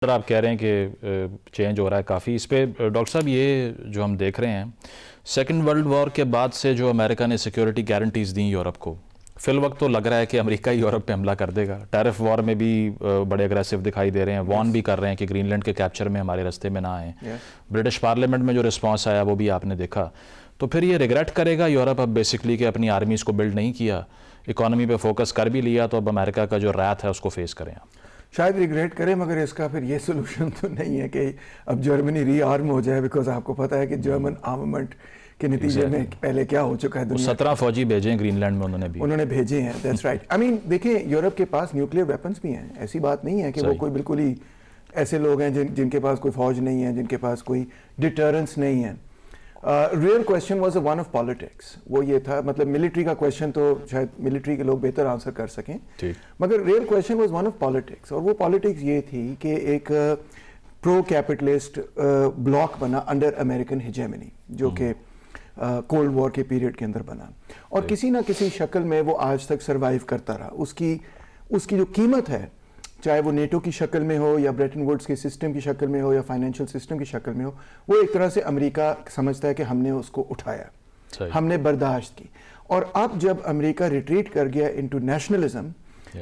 Sir आप कह रहे हैं कि चेंज हो रहा है काफ़ी इस पे डॉक्टर साहब, ये जो हम देख रहे हैं सेकेंड वर्ल्ड वॉर के बाद से जो अमेरिका ने सिक्योरिटी गारंटीज़ दी यूरोप को, फिल वक्त तो लग रहा है कि अमेरिका ही यूरोप पे हमला कर देगा। टैरिफ वॉर में भी बड़े अग्रेसिव दिखाई दे रहे हैं, वॉर्न भी कर रहे हैं कि ग्रीनलैंड के कैप्चर में हमारे रास्ते में ना आए। ब्रिटिश पार्लियामेंट में जो रिस्पॉन्स आया वो भी आपने देखा। तो फिर ये रिग्रेट करेगा यूरोप अब बेसिकली कि अपनी आर्मीज़ को बिल्ड नहीं किया, इकॉनमी पे फोकस कर भी लिया, तो अब अमेरिका का जो रैथ है उसको फेस करें आप? शायद रिग्रेट करें, मगर इसका फिर ये सोल्यूशन तो नहीं है कि अब जर्मनी रीआर्म हो जाए, बिकॉज आपको पता है कि जर्मन आर्ममेंट के नतीजे में पहले क्या हो चुका है। दुनिया 17 फौजी भेजे हैं ग्रीनलैंड में उन्होंने भेजे हैं। That's right. आई मीन देखिए, यूरोप के पास न्यूक्लियर वेपन्स भी हैं, ऐसी बात नहीं है कि वो कोई बिल्कुल ही ऐसे लोग हैं जिनके पास कोई फौज नहीं है, जिनके पास कोई डिटरेंस नहीं है। Real question was a one of politics. वो ये था, मतलब मिलिट्री का क्वेश्चन तो शायद मिलिट्री के लोग बेहतर आंसर कर सकें, मगर real question was one of politics. और वो पॉलिटिक्स ये थी कि एक प्रो कैपिटलिस्ट ब्लॉक बना अंडर अमेरिकन हिजेमनी, जो कि कोल्ड वॉर के पीरियड के अंदर बना, और किसी ना किसी शक्ल में वो आज तक सर्वाइव करता रहा। उसकी जो कीमत है, चाहे वो नेटो की शक्ल में हो या ब्रेटन वुड्स के सिस्टम की शक्ल में हो या फाइनेंशियल सिस्टम की शक्ल में हो, वो एक तरह से अमेरिका समझता है कि हमने उसको उठाया, हमने बर्दाश्त की। और अब जब अमेरिका रिट्रीट कर गया इनटू नेशनलिज्म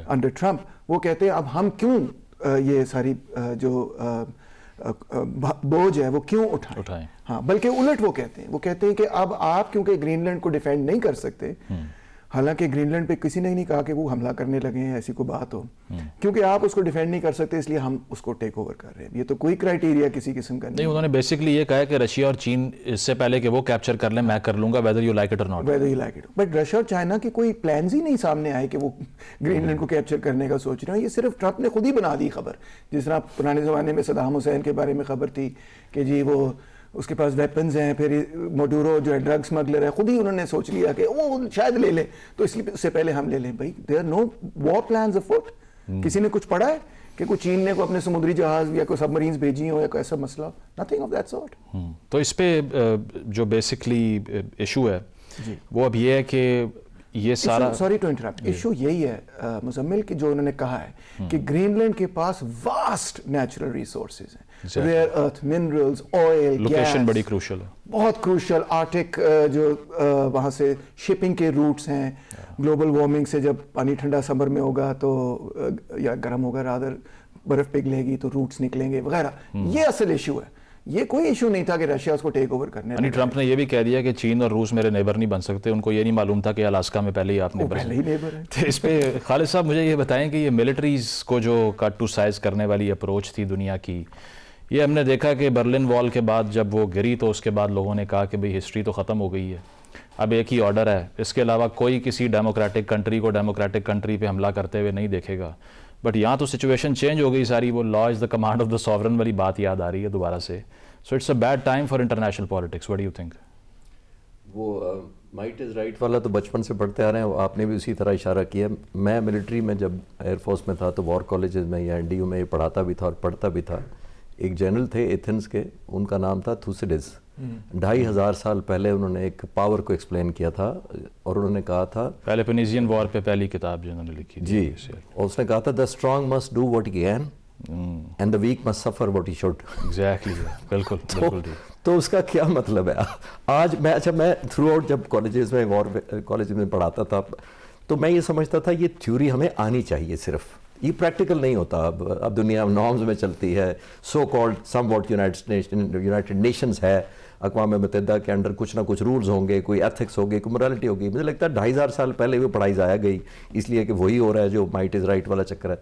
अंडर ट्रंप, वो कहते हैं अब हम क्यों ये सारी जो बोझ है वो क्यों उठाएं। हाँ, बल्कि उलट वो कहते हैं कि अब आप क्योंकि ग्रीनलैंड को डिफेंड नहीं कर सकते, हालांकि ग्रीनलैंड पे किसी ने नहीं कहा कि वो हमला करने लगे हैं, ऐसी कोई बात हो, क्योंकि आप उसको डिफेंड नहीं कर सकते इसलिए हम उसको टेक ओवर कर रहे हैं। ये तो कोई क्राइटेरिया किसी किस्म का नहीं। उन्होंने बेसिकली ये कहा कि रशिया और चीन इससे पहले कि वो कैप्चर कर ले, मैं कर लूंगा, वेदर यू लाइक इट और नॉट। बट रशिया और चाइना के कोई प्लान्स ही नहीं सामने आए कि वो ग्रीनलैंड को कैप्चर करने का सोच रहे हैं। ये सिर्फ ट्रंप ने खुद ही बना दी खबर। जिस तरह पुराने जमाने में सदाम हुसैन के बारे में खबर थी कि जी वो उसके पास वेपन्स हैं, फिर मोडूरो जो है ड्रग स्मगलर है, खुद ही उन्होंने सोच लिया कि वो शायद ले ले, तो इसलिए उससे पहले हम ले लें। भाई, there no war plans afoot. किसी ने कुछ पढ़ा है कि कोई चीन ने कोई अपने समुद्री जहाज या कोई सबमरीन्स भेजी हो या कोई ऐसा मसला? Nothing of that sort. तो इस पे जो बेसिकली इशू है वो अब ये है कि ये सारा, सॉरी टू इंटरप्ट, इशू यही है मुजम्मिल कि जो उन्होंने कहा है कि ग्रीनलैंड के पास वास्ट नेचुरल रिसोर्सेज हैं, rare earth minerals, oil, location बड़ी क्रूशल है, बहुत क्रूशल। आर्टिक जो वहाँ से शिपिंग के रूट्स हैं, ग्लोबल वार्मिंग से जब पानी ठंडा समर में होगा तो या गर्म होगा रादर, बर्फ पिघलेगी तो रूट्स निकलेंगे वगैरह। ये असल इशू है। ये कोई इशू नहीं था कि रशिया उसको टेक ओवर करने लगा। ट्रंप ने ये भी कह दिया कि चीन और रूस मेरे नेबर नहीं बन सकते। उनको ये नहीं मालूम था कि अलास्का में पहले ही आप नेबर है। तो इस पे खालिद साहब मुझे ये बताएं कि ये मिलिट्रीज को जो कट टू साइज करने वाली अप्रोच थी दुनिया की, ये हमने देखा कि बर्लिन वॉल के बाद जब वो गिरी तो उसके बाद लोगों ने कहा कि भाई हिस्ट्री तो ख़त्म हो गई है, अब एक ही ऑर्डर है, इसके अलावा कोई किसी डेमोक्रेटिक कंट्री को डेमोक्रेटिक कंट्री पे हमला करते हुए नहीं देखेगा। बट यहाँ तो सिचुएशन चेंज हो गई सारी, वो law is the command of the sovereign वाली बात याद आ रही है दोबारा से। So it's a bad time for international politics. What do you think? वो माइट इज़ राइट वाला तो बचपन से पढ़ते आ रहे हैं, आपने भी उसी तरह इशारा किया। मैं मिलिट्री में जब एयरफोर्स में था तो वॉर कॉलेजेस में या एनडीयू में पढ़ाता भी था और पढ़ता भी था। एक जनरल थे एथेंस के, उनका नाम था थुसिडिस। 2500 साल पहले उन्होंने एक पावर को एक्सप्लेन किया था और उन्होंने कहा था, पहले पेनिजियन वॉर पे पहली किताब जिन्होंने लिखी जी, और उसने कहा था the strong must do what he can and the weak must suffer what he should. Exactly, बिल्कुल बिल्कुल। तो उसका क्या मतलब है? आज मैं थ्रू आउट जब कॉलेजेस में वॉर कॉलेज में पढ़ाता था तो मैं ये समझता था ये थ्योरी हमें आनी चाहिए, सिर्फ ये प्रैक्टिकल नहीं होता। अब दुनिया नॉर्म्स में चलती है, so called some what United Nations है, अक़वाम मुत्तहिदा के अंडर कुछ ना कुछ रूल्स होंगे, कोई एथिक्स होगी, कोई मोरालिटी होगी। मुझे लगता है 2500 साल पहले वो पढ़ाई ज़ाया गई, इसलिए कि वही हो रहा है जो माइट इज़ राइट वाला चक्कर है।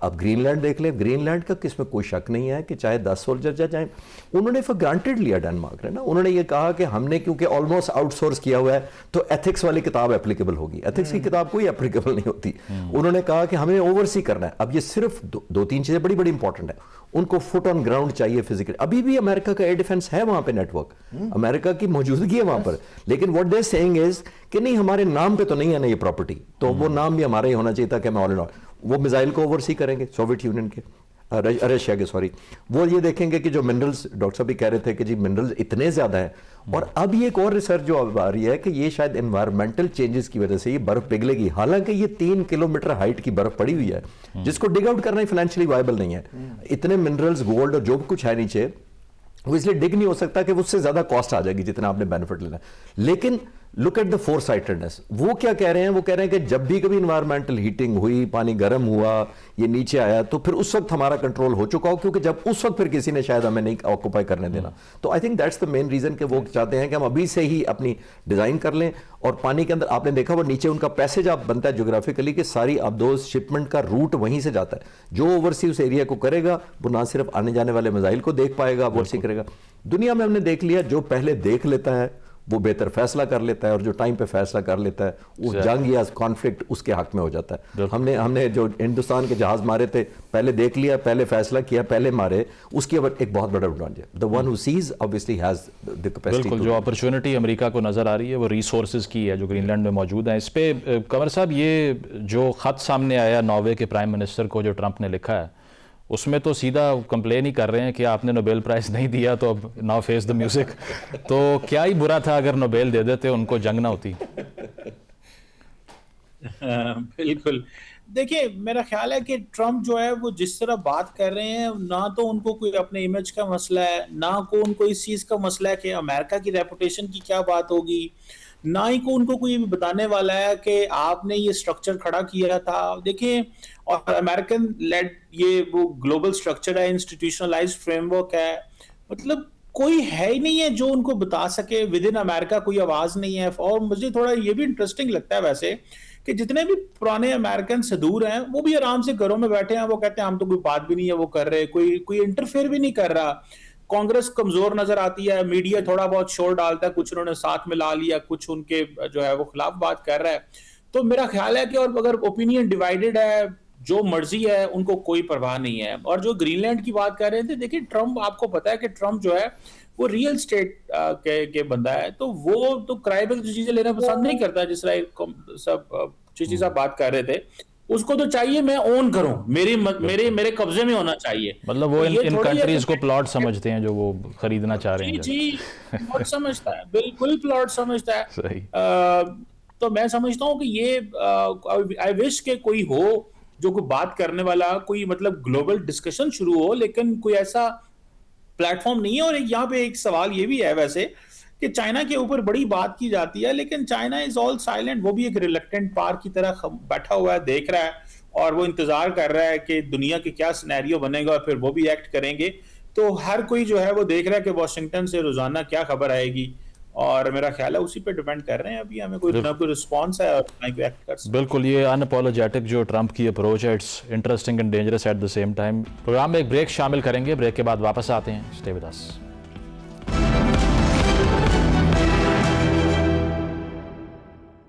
अब ग्रीनलैंड देख लें, ग्रीनलैंड का किसमें कोई शक नहीं है कि चाहे 10 सोल्जर जाए, उन्होंने फॉर ग्रांटेड लिया डेनमार्क ने ना। उन्होंने ये कहा कि हमने क्योंकि ऑलमोस्ट आउटसोर्स किया हुआ है तो एथिक्स वाली किताब एप्लीकेबल होगी। एथिक्स की किताब कोई एप्लीकेबल नहीं होती। उन्होंने कहा कि हमें ओवरसी करना है। अब ये सिर्फ दो तीन चीज़ें बड़ी बड़ी इंपॉर्टेंट है। उनको फुट ऑन ग्राउंड चाहिए फिजिकली। अभी भी अमेरिका का एयर डिफेंस है वहां पे, नेटवर्क अमेरिका की मौजूदगी है वहां पर, लेकिन व्हाट दे सेइंग इज कि नहीं, हमारे नाम पे तो नहीं है ना ये प्रॉपर्टी, तो वो नाम भी हमारा ही होना चाहिए था कि हम ऑल इन ऑल। वो मिसाइल को ओवरसी करेंगे सोवियत यूनियन के, रशिया के, सॉरी, वो ये देखेंगे कि जो मिनरल्स, डॉक्टर साहब भी कह रहे थे कि जी मिनरल्स इतने ज़्यादा हैं, और अब ये एक और रिसर्च जो अब आ रही है कि ये शायद एनवायरमेंटल चेंजेस की वजह से ये बर्फ़ पिघलेगी। हालांकि ये 3 किलोमीटर हाइट की बर्फ़ पड़ी हुई है जिसको डिग आउट करना फाइनेंशियली वायबल नहीं है। इतने मिनरल्स, गोल्ड और जो भी कुछ है नीचे, वो इसलिए डिग नहीं हो सकता कि उससे ज़्यादा कॉस्ट आ जाएगी जितना आपने बेनिफिट लेना है। लेकिन लुक एट द फोरसाइटेडनेस, वो क्या कह रहे हैं, वो कह रहे हैं कि जब भी कभी इन्वायरमेंटल हीटिंग हुई, पानी गर्म हुआ, ये नीचे आया, तो फिर उस वक्त हमारा कंट्रोल हो चुका हो, क्योंकि जब उस वक्त फिर किसी ने शायद हमें नहीं ऑक्यूपाई करने देना। तो I think that's the main reason कि वो चाहते हैं कि हम अभी से ही अपनी डिजाइन कर लें। और पानी के अंदर आपने देखा वो नीचे उनका पैसेज आप बनता है ज्योग्राफिकली कि सारी अपदोज शिपमेंट का रूट वहीं से जाता है। जो ओवरसी उस एरिया को करेगा वो ना सिर्फ आने जाने वाले मिसाइल को देख पाएगा, ओवरसी करेगा। दुनिया में हमने देख लिया, जो पहले देख लेता है वो बेहतर फैसला कर लेता है, और जो टाइम पे फैसला कर लेता है उस जंग या कॉन्फ्लिक्ट उसके हक में हो जाता है। हमने जो हिंदुस्तान के जहाज मारे थे, पहले देख लिया, पहले फैसला किया, पहले मारे, उसकी एक बहुत बड़ा एडवांटेज है। The one who seize obviously has the capacity. बिल्कुल, जो अपॉर्चुनिटी अमेरिका को नज़र आ रही है वो रिसोर्सेज की है जो ग्रीनलैंड में मौजूद है। इस पे कंवर साहब, ये जो ख़त सामने आया नॉर्वे के प्राइम मिनिस्टर को जो ट्रंप ने लिखा है, उसमें तो सीधा कंप्लेन ही कर रहे हैं कि आपने नोबेल प्राइज़ नहीं दिया तो अब नाउ फेस द म्यूजिक। तो क्या ही बुरा था अगर नोबेल दे देते, उनको जंग ना होती। बिल्कुल। देखिए, मेरा ख्याल है कि ट्रंप जो है वो जिस तरह बात कर रहे हैं, ना तो उनको कोई अपने इमेज का मसला है, ना को उनको इस चीज़ का मसला है कि अमेरिका की रेपुटेशन की क्या बात होगी, ना ही को उनको कोई भी बताने वाला है कि आपने ये स्ट्रक्चर खड़ा किया था। देखिए, और अमेरिकन लेड ये वो ग्लोबल स्ट्रक्चर है, इंस्टीट्यूशनलाइज्ड फ्रेमवर्क है, मतलब कोई है ही नहीं है जो उनको बता सके। विद इन अमेरिका कोई आवाज नहीं है। और मुझे थोड़ा ये भी इंटरेस्टिंग लगता है वैसे कि जितने भी पुराने अमेरिकन सदूर हैं वो भी आराम से घरों में बैठे हैं, वो कहते हैं हम तो कोई बात भी नहीं है वो कर रहे, कोई इंटरफेयर भी नहीं कर रहा। कांग्रेस कमजोर नजर आती है, मीडिया थोड़ा बहुत शोर डालता है, कुछ उन्होंने साथ में ला लिया, कुछ उनके जो है वो खिलाफ बात कर रहा है। तो मेरा ख्याल है कि और अगर ओपिनियन डिवाइडेड है, जो मर्जी है, उनको कोई परवाह नहीं है। और जो ग्रीनलैंड की बात कर रहे थे, देखिए ट्रंप, आपको पता है कि ट्रंप जो है वो रियल स्टेट के बंदा है, तो वो तो किराए पे चीजें लेना पसंद नहीं करता। जिस तरह सब चीज आप बात कर रहे थे, उसको तो चाहिए मैं ओन करूं, मेरे कब्जे में होना चाहिए। मतलब वो इन कंट्रीज को प्लॉट समझते हैं जो वो खरीदना चाह रहे हैं। जी प्लॉट समझता है, बिल्कुल प्लॉट समझता है। सही। तो मैं समझता हूँ कि ये आई विश के कोई हो जो कोई बात करने वाला, कोई मतलब ग्लोबल डिस्कशन शुरू हो, लेकिन कोई ऐसा प्लेटफॉर्म नहीं है। और यहाँ पे एक सवाल ये भी है वैसे कि चाइना के ऊपर बड़ी बात की जाती है, लेकिन चाइना इज ऑल साइलेंट। वो भी एक रिलक्टेंट पार्ट की तरह बैठा हुआ है, देख रहा है, और वो इंतजार कर रहा है कि दुनिया के क्या सिनेरियो बनेगा और फिर वो भी एक्ट करेंगे। तो हर कोई जो है वो देख रहा है कि वॉशिंगटन से रोजाना क्या खबर आएगी, और मेरा ख्याल है उसी पे डिपेंड कर रहे हैं। अभी हमें कोई ना कोई रिस्पॉन्स है और ना कोई एक्ट कर सकते। बिल्कुल, ये अनअपोलोजेटिक जो ट्रंप की अप्रोच है, it's interesting and dangerous at the same time. Program में एक ब्रेक शामिल करेंगे, ब्रेक के बाद वापस आते हैं। Stay with us.